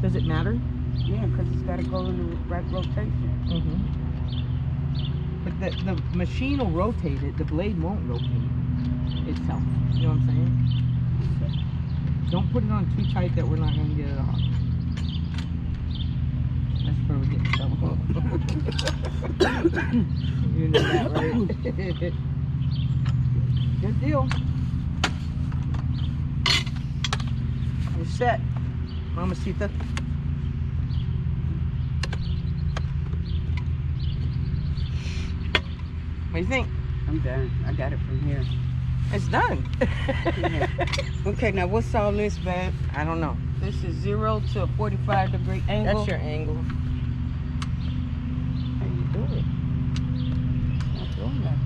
Does it matter? Yeah, because it's got to go in the right rotation. But the machine will rotate it. The blade won't rotate itself. You know what I'm saying? Don't put it on too tight that we're not going to get it off. That's where we get in trouble. You know that, right? Good deal. You're set, Mamacita. What do you think? I'm done. I got it from here. It's done. Yeah. Okay, now what's all this, babe? I don't know. This is 0 to a 45-degree angle. That's your angle. How you do it? Not doing nothing.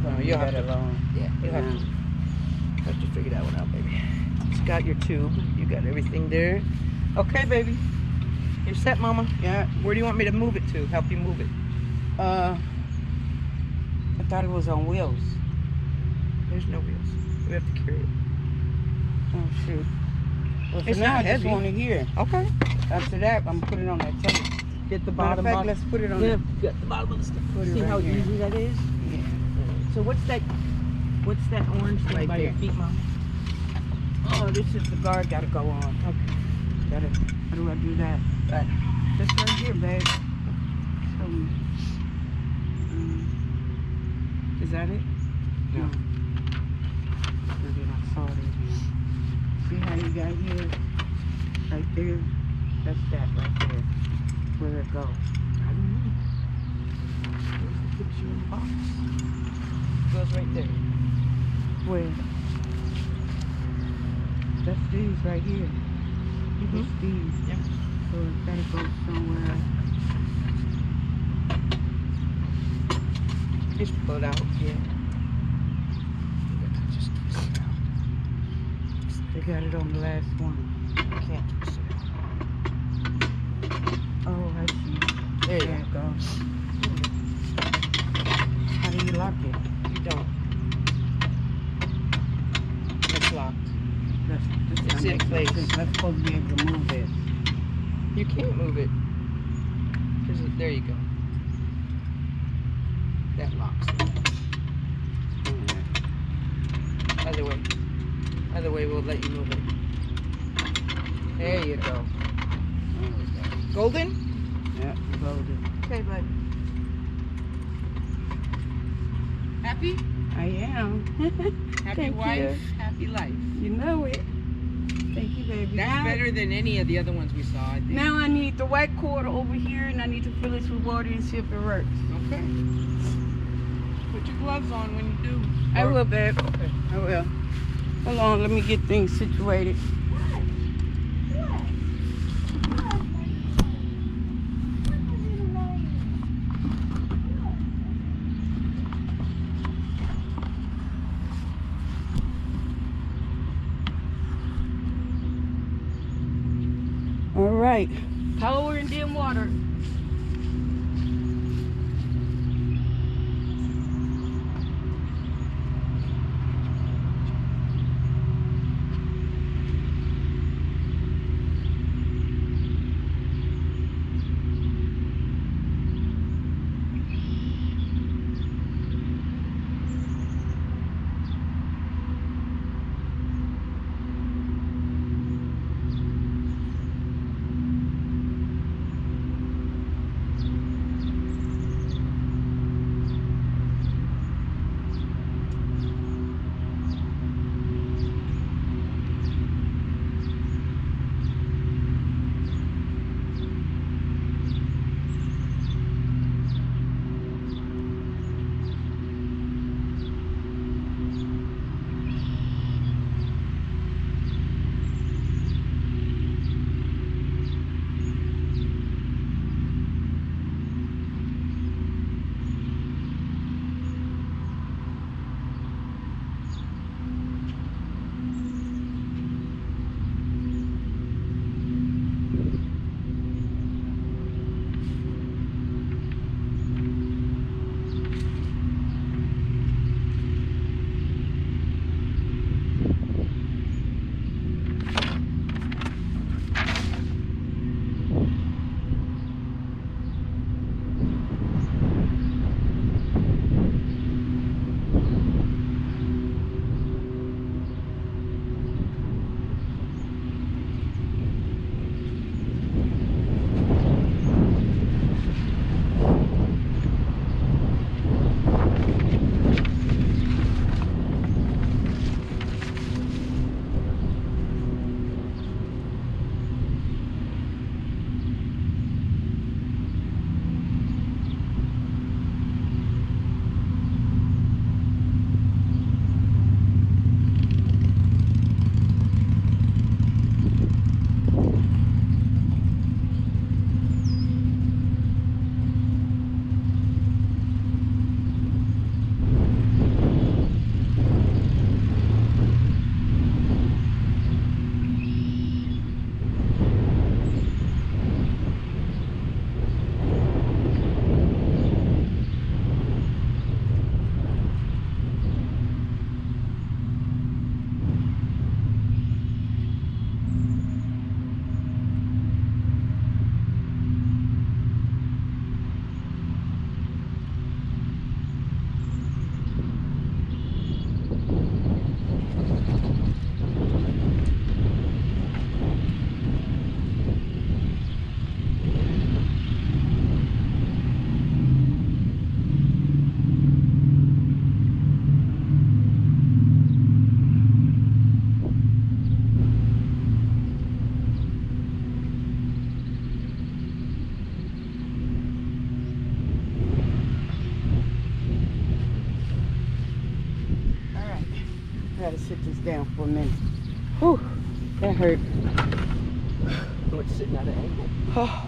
No, you'll have to, alone. yeah, you have to figure that one out, baby. It's got your tube. You got everything there. Okay, baby. You're set, Mama. Yeah. Where do you want me to move it to? Help you move it. I thought it was on wheels. There's no wheels. We have to carry it. Oh shoot. Well, for It's now, not I just heavy. want it here. Okay. After that, I'm putting it on that tape. Get the Matter of bottom fact, off. let's put it on. Yeah, get the bottom of the stick. Put it See right how here. easy that is? Yeah. So what's that orange thing Right by your there. feet, Mom? Oh, this is the guard. Gotta go on. Okay. Gotta. How do I do that? Right. This right here, babe. Show me. Is that it? No. Then I saw it. See how you got here? Right there. That's that right there. Where it goes. I don't know. There's the picture in the box. It goes right there. Where? That's these right here. That's these. Yep. So it's gotta go somewhere. Just pull it out. Yeah. Just twist it out. They got it on the last one. You can't twist it out. Oh, I see. There you There it goes. How do you lock it? You don't. It's locked. That's It's in place. That's supposed to be able to move this. You can't move it. There you go. That locks it. Other way we'll let you move it. There you go. Golden? Yeah, golden. Okay, bud. Happy? I am. Happy Thank wife, you. happy life. You know it. Thank you, baby. That's better than any of the other ones we saw, I think. Now I need the white cord over here, and I need to fill this with water and see if it works. Okay. Put your gloves on when you do. I will, babe. Okay. I will. Hold on, let me get things situated. All right. Power and then water. gotta sit this down for a minute. Whew, that hurt. Oh, it's sitting at an angle. Oh.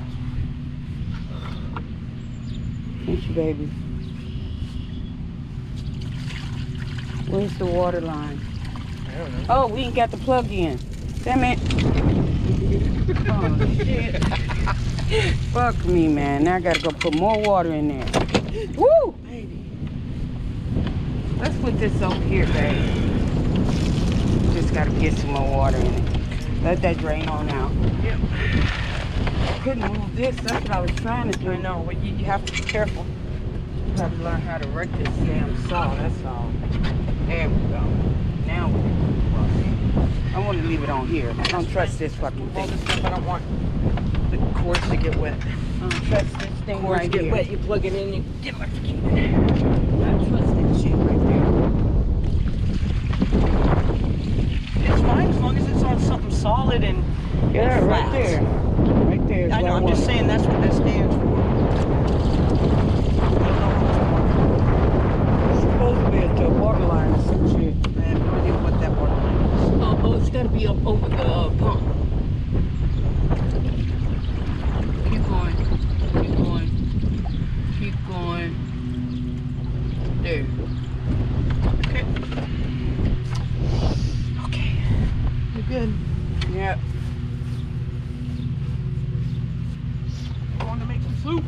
Thank you, baby. Where's the water line? I don't know. Oh, we ain't got the plug in. Damn it. Oh, shit. Fuck me, man. Now I gotta go put more water in there. Woo! Baby. Let's put this over here, baby. Just gotta get some more water in it. Let that drain on out. Yep. Couldn't move this. That's what I was trying to do. I know, but you have to be careful. You have to learn how to wreck this damn saw, that's all. There we go. Now we can I want to leave it on here. I don't trust this fucking All thing. this stuff, I don't want the cords to get wet. I don't trust this thing Cords right get here. wet, you plug it in, you get electrocuted. I trust that shit right It's fine as long as it's on something solid and there. Yeah, right flat. there. Right there. is I what know, I'm want. just saying that's what that stands for. It's supposed to be at the water line or some shit. I have no idea what that water line is. Oh, it's got to be up over the pump. Keep going. Keep going. Keep going. There. Okay. Okay. You're good. Yep. Going to make some soup.